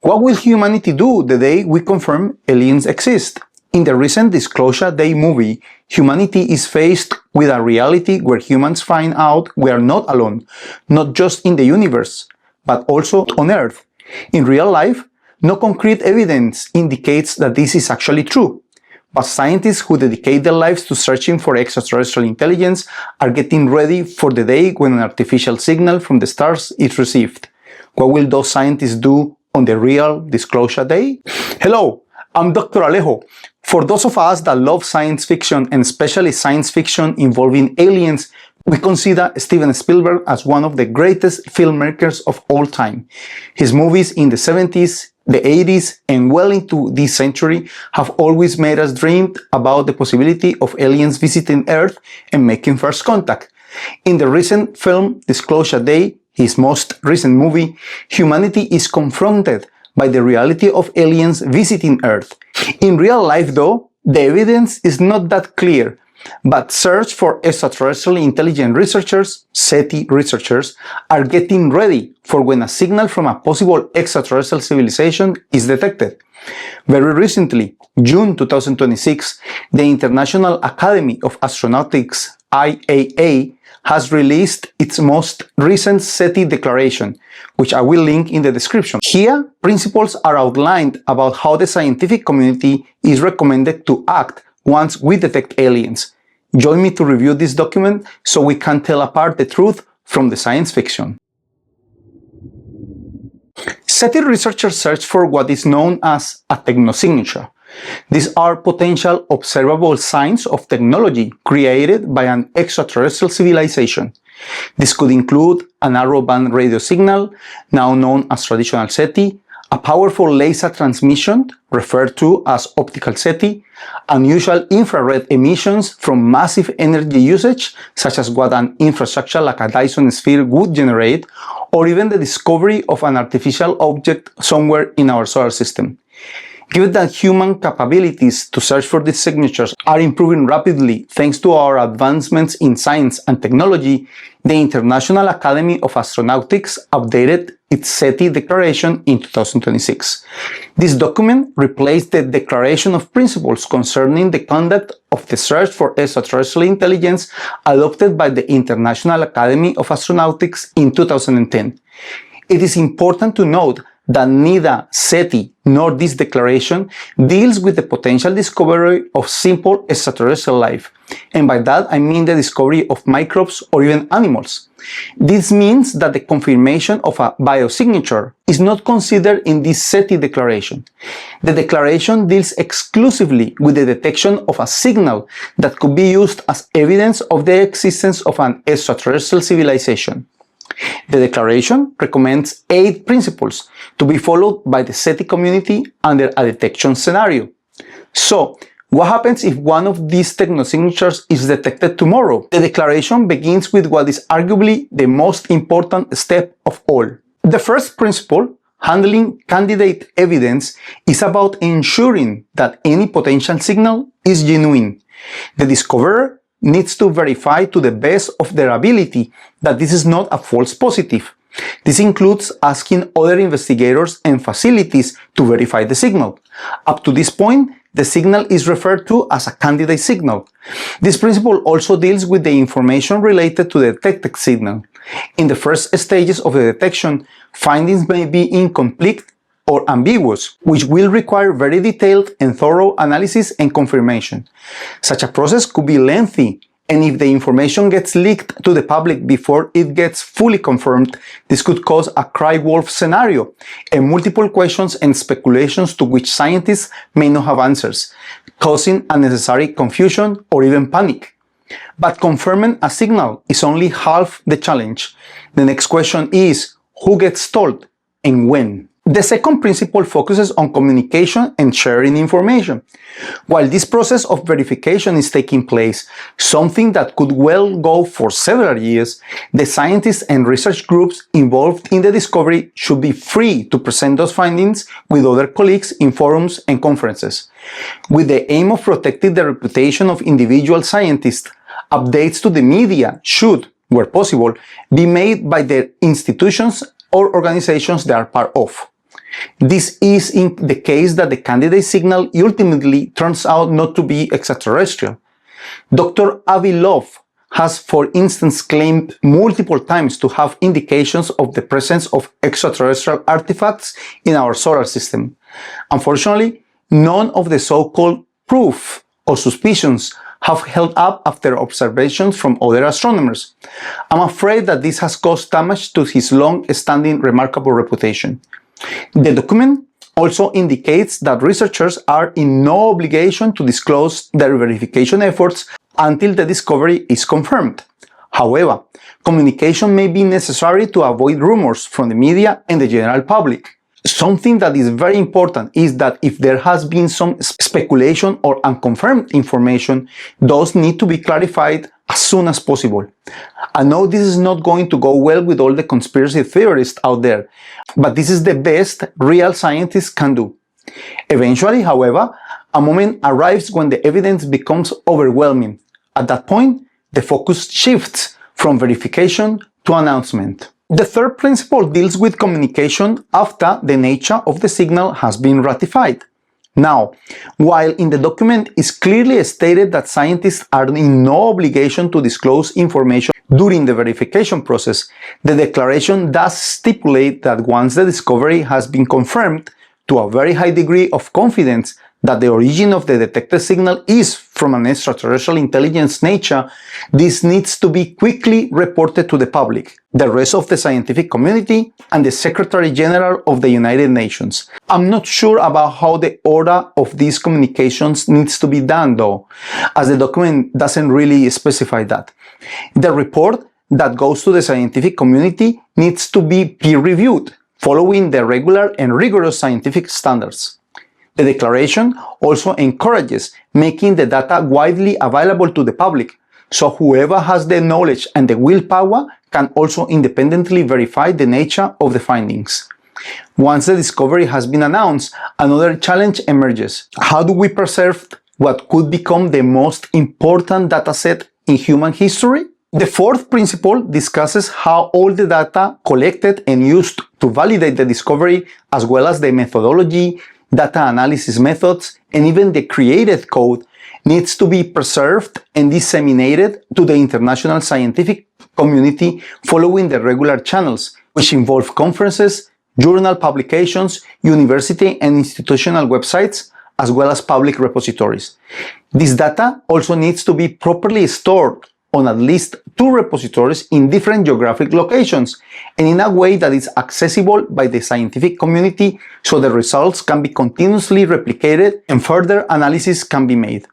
What will humanity do the day we confirm aliens exist? In the recent Disclosure Day movie, humanity is faced with a reality where humans find out we are not alone, not just in the universe, but also on Earth. In real life, no concrete evidence indicates that this is actually true, but scientists who dedicate their lives to searching for extraterrestrial intelligence are getting ready for the day when an artificial signal from the stars is received. What will those scientists do on the real Disclosure Day? Hello, I'm Dr. Alejo. For those of us that love science fiction, and especially science fiction involving aliens, we consider Steven Spielberg as one of the greatest filmmakers of all time. His movies in the 70s, the 80s, and well into this century have always made us dream about the possibility of aliens visiting Earth and making first contact. In the recent film Disclosure Day, his most recent movie, humanity is confronted by the reality of aliens visiting Earth. In real life, though, the evidence is not that clear, but search for extraterrestrial intelligent researchers, SETI researchers, are getting ready for when a signal from a possible extraterrestrial civilization is detected. Very recently, June 2026, the International Academy of Astronautics, IAA, has released its most recent SETI Declaration, which I will link in the description. Here, principles are outlined about how the scientific community is recommended to act once we detect aliens. Join me to review this document so we can tell apart the truth from the science fiction. SETI researchers search for what is known as a technosignature. These are potential observable signs of technology created by an extraterrestrial civilization. This could include a narrowband radio signal, now known as traditional SETI, a powerful laser transmission, referred to as optical SETI, unusual infrared emissions from massive energy usage, such as what an infrastructure like a Dyson sphere would generate, or even the discovery of an artificial object somewhere in our solar system. Given that human capabilities to search for these signatures are improving rapidly thanks to our advancements in science and technology, the International Academy of Astronautics updated its SETI Declaration in 2026. This document replaced the Declaration of Principles concerning the conduct of the search for extraterrestrial intelligence adopted by the International Academy of Astronautics in 2010. It is important to note that neither SETI nor this declaration deals with the potential discovery of simple extraterrestrial life, and by that I mean the discovery of microbes or even animals. This means that the confirmation of a biosignature is not considered in this SETI declaration. The declaration deals exclusively with the detection of a signal that could be used as evidence of the existence of an extraterrestrial civilization. The declaration recommends 8 principles to be followed by the SETI community under a detection scenario. So, what happens if one of these technosignatures is detected tomorrow? The declaration begins with what is arguably the most important step of all. The first principle, handling candidate evidence, is about ensuring that any potential signal is genuine. The discoverer needs to verify to the best of their ability that this is not a false positive. This includes asking other investigators and facilities to verify the signal. Up to this point, the signal is referred to as a candidate signal. This principle also deals with the information related to the detected signal. In the first stages of the detection, findings may be incomplete or ambiguous, which will require very detailed and thorough analysis and confirmation. Such a process could be lengthy, and if the information gets leaked to the public before it gets fully confirmed, this could cause a cry wolf scenario and multiple questions and speculations to which scientists may not have answers, causing unnecessary confusion or even panic. But confirming a signal is only half the challenge. The next question is, who gets told and when? The second principle focuses on communication and sharing information. While this process of verification is taking place, something that could well go for several years, the scientists and research groups involved in the discovery should be free to present those findings with other colleagues in forums and conferences. With the aim of protecting the reputation of individual scientists, updates to the media should, where possible, be made by the institutions or organizations they are part of. This is in the case that the candidate signal ultimately turns out not to be extraterrestrial. Dr. Avi Love has, for instance, claimed multiple times to have indications of the presence of extraterrestrial artifacts in our solar system. Unfortunately, none of the so-called proof or suspicions have held up after observations from other astronomers. I'm afraid that this has caused damage to his long-standing remarkable reputation. The document also indicates that researchers are in no obligation to disclose their verification efforts until the discovery is confirmed. However, communication may be necessary to avoid rumors from the media and the general public. Something that is very important is that if there has been some speculation or unconfirmed information, those need to be clarified as soon as possible. I know this is not going to go well with all the conspiracy theorists out there, but this is the best real scientists can do. Eventually, however, a moment arrives when the evidence becomes overwhelming. At that point, the focus shifts from verification to announcement. The third principle deals with communication after the nature of the signal has been ratified. Now, while in the document is clearly stated that scientists are in no obligation to disclose information during the verification process, the declaration does stipulate that once the discovery has been confirmed to a very high degree of confidence that the origin of the detected signal is from an extraterrestrial intelligence nature, this needs to be quickly reported to the public, the rest of the scientific community, and the Secretary General of the United Nations. I'm not sure about how the order of these communications needs to be done though, as the document doesn't really specify that. The report that goes to the scientific community needs to be peer-reviewed, following the regular and rigorous scientific standards. The declaration also encourages making the data widely available to the public, so whoever has the knowledge and the willpower can also independently verify the nature of the findings. Once the discovery has been announced, another challenge emerges. How do we preserve what could become the most important dataset in human history? The fourth principle discusses how all the data collected and used to validate the discovery, as well as the methodology, data analysis methods, and even the created code, needs to be preserved and disseminated to the international scientific community following the regular channels, which involve conferences, journal publications, university and institutional websites, as well as public repositories. This data also needs to be properly stored on at least 2 repositories in different geographic locations and in a way that is accessible by the scientific community, so the results can be continuously replicated and further analysis can be made.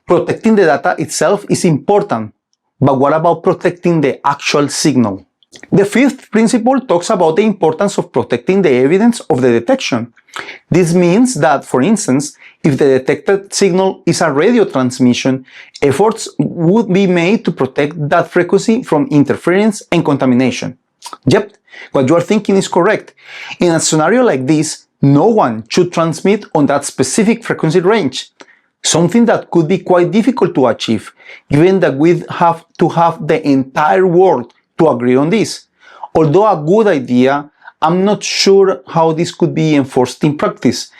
Protecting the data itself is important, but what about protecting the actual signal? The fifth principle talks about the importance of protecting the evidence of the detection. This means that, for instance, if the detected signal is a radio transmission, efforts would be made to protect that frequency from interference and contamination. Yep, what you are thinking is correct. In a scenario like this, no one should transmit on that specific frequency range, something that could be quite difficult to achieve, given that we'd have to have the entire world to agree on this. Although a good idea, I'm not sure how this could be enforced in practice.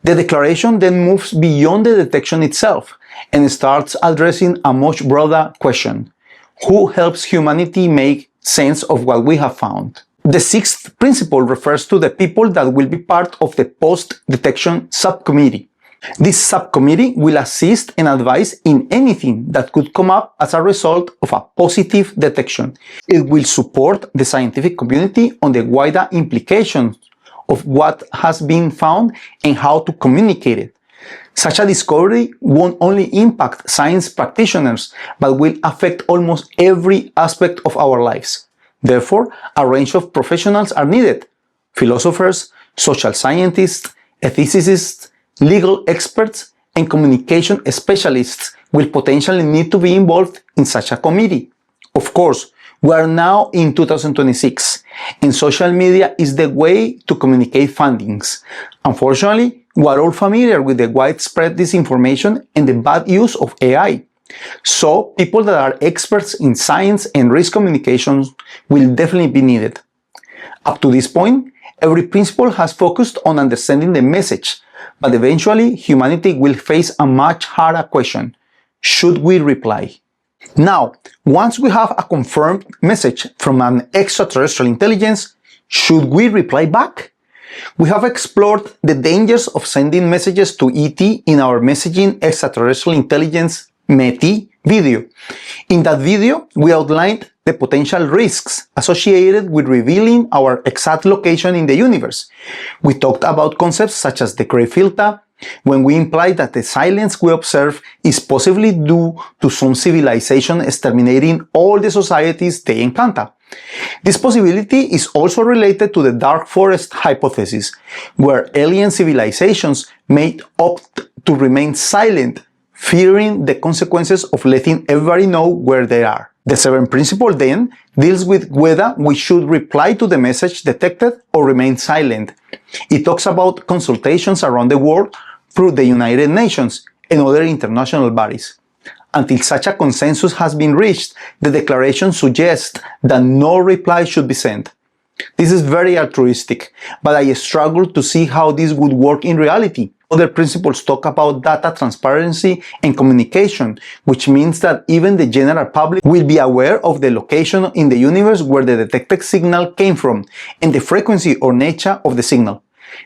The declaration then moves beyond the detection itself and starts addressing a much broader question: who helps humanity make sense of what we have found? The sixth principle refers to the people that will be part of the post-detection subcommittee. This subcommittee will assist and advise in anything that could come up as a result of a positive detection. It will support the scientific community on the wider implications of what has been found and how to communicate it. Such a discovery won't only impact science practitioners, but will affect almost every aspect of our lives. Therefore, a range of professionals are needed: philosophers, social scientists, ethicists, legal experts, and communication specialists will potentially need to be involved in such a committee. Of course, we are now in 2026, and social media is the way to communicate findings. Unfortunately, we are all familiar with the widespread disinformation and the bad use of AI. So, people that are experts in science and risk communications will definitely be needed. Up to this point, Every principle has focused on understanding the message, but eventually humanity will face a much harder question. Should we reply? Now, once we have a confirmed message from an extraterrestrial intelligence, should we reply back? We have explored the dangers of sending messages to ET in our Messaging Extraterrestrial Intelligence METI video. In that video, we outlined the potential risks associated with revealing our exact location in the universe. We talked about concepts such as the gray filter, when we imply that the silence we observe is possibly due to some civilization exterminating all the societies they encounter. This possibility is also related to the dark forest hypothesis, where alien civilizations may opt to remain silent, fearing the consequences of letting everybody know where they are. The seventh principle then deals with whether we should reply to the message detected or remain silent. It talks about consultations around the world through the United Nations and other international bodies. Until such a consensus has been reached, the declaration suggests that no reply should be sent. This is very altruistic, but I struggle to see how this would work in reality. Other principles talk about data transparency and communication, which means that even the general public will be aware of the location in the universe where the detected signal came from and the frequency or nature of the signal.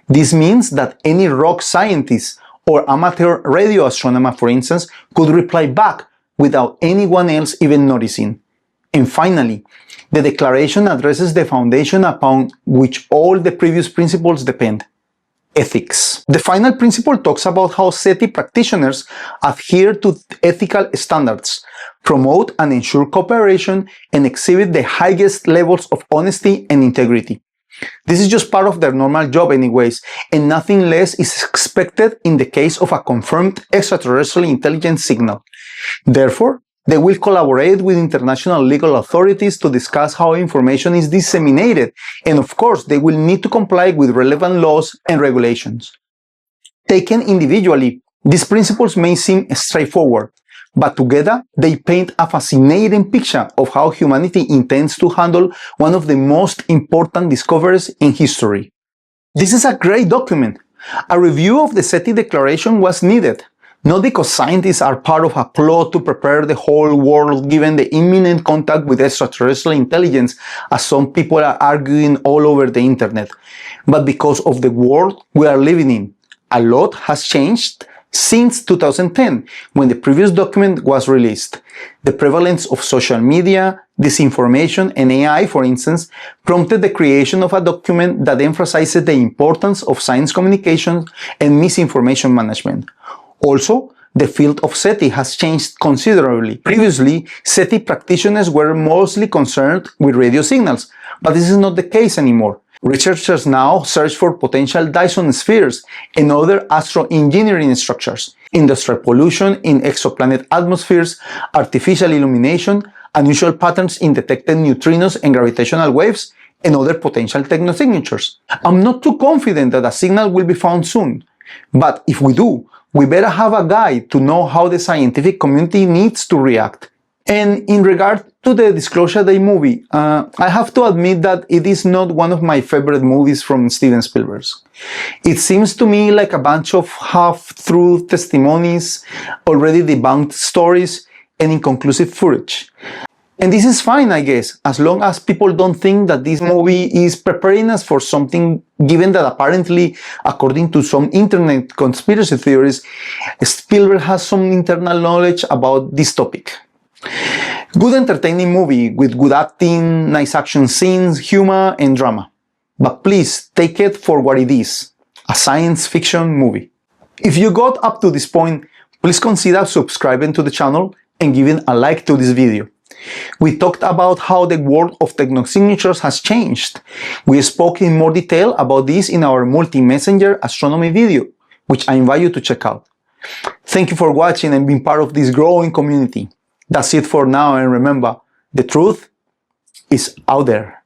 This means that any rock scientist or amateur radio astronomer, for instance, could reply back without anyone else even noticing. And finally, the declaration addresses the foundation upon which all the previous principles depend: ethics. The final principle talks about how SETI practitioners adhere to ethical standards, promote and ensure cooperation, and exhibit the highest levels of honesty and integrity. This is just part of their normal job anyways, and nothing less is expected in the case of a confirmed extraterrestrial intelligence signal. Therefore, they will collaborate with international legal authorities to discuss how information is disseminated, and of course, they will need to comply with relevant laws and regulations. Taken individually, these principles may seem straightforward, but together they paint a fascinating picture of how humanity intends to handle one of the most important discoveries in history. This is a great document. A review of the SETI Declaration was needed, not because scientists are part of a plot to prepare the whole world given the imminent contact with extraterrestrial intelligence, as some people are arguing all over the internet, but because of the world we are living in. A lot has changed since 2010, when the previous document was released. The prevalence of social media, disinformation, and AI, for instance, prompted the creation of a document that emphasizes the importance of science communication and misinformation management. Also, the field of SETI has changed considerably. Previously, SETI practitioners were mostly concerned with radio signals, but this is not the case anymore. Researchers now search for potential Dyson spheres and other astroengineering structures, industrial pollution in exoplanet atmospheres, artificial illumination, unusual patterns in detected neutrinos and gravitational waves, and other potential technosignatures. I'm not too confident that a signal will be found soon, but if we do, we better have a guide to know how the scientific community needs to react. And in regard to the Disclosure Day movie, I have to admit that it is not one of my favorite movies from Steven Spielberg. It seems to me like a bunch of half-truth testimonies, already debunked stories, and inconclusive footage. And this is fine, I guess, as long as people don't think that this movie is preparing us for something, given that apparently, according to some internet conspiracy theories, Spielberg has some internal knowledge about this topic. Good entertaining movie with good acting, nice action scenes, humor, and drama. But please take it for what it is, a science fiction movie. If you got up to this point, please consider subscribing to the channel and giving a like to this video. We talked about how the world of technosignatures has changed. We spoke in more detail about this in our multi-messenger astronomy video, which I invite you to check out. Thank you for watching and being part of this growing community. That's it for now, and remember, the truth is out there.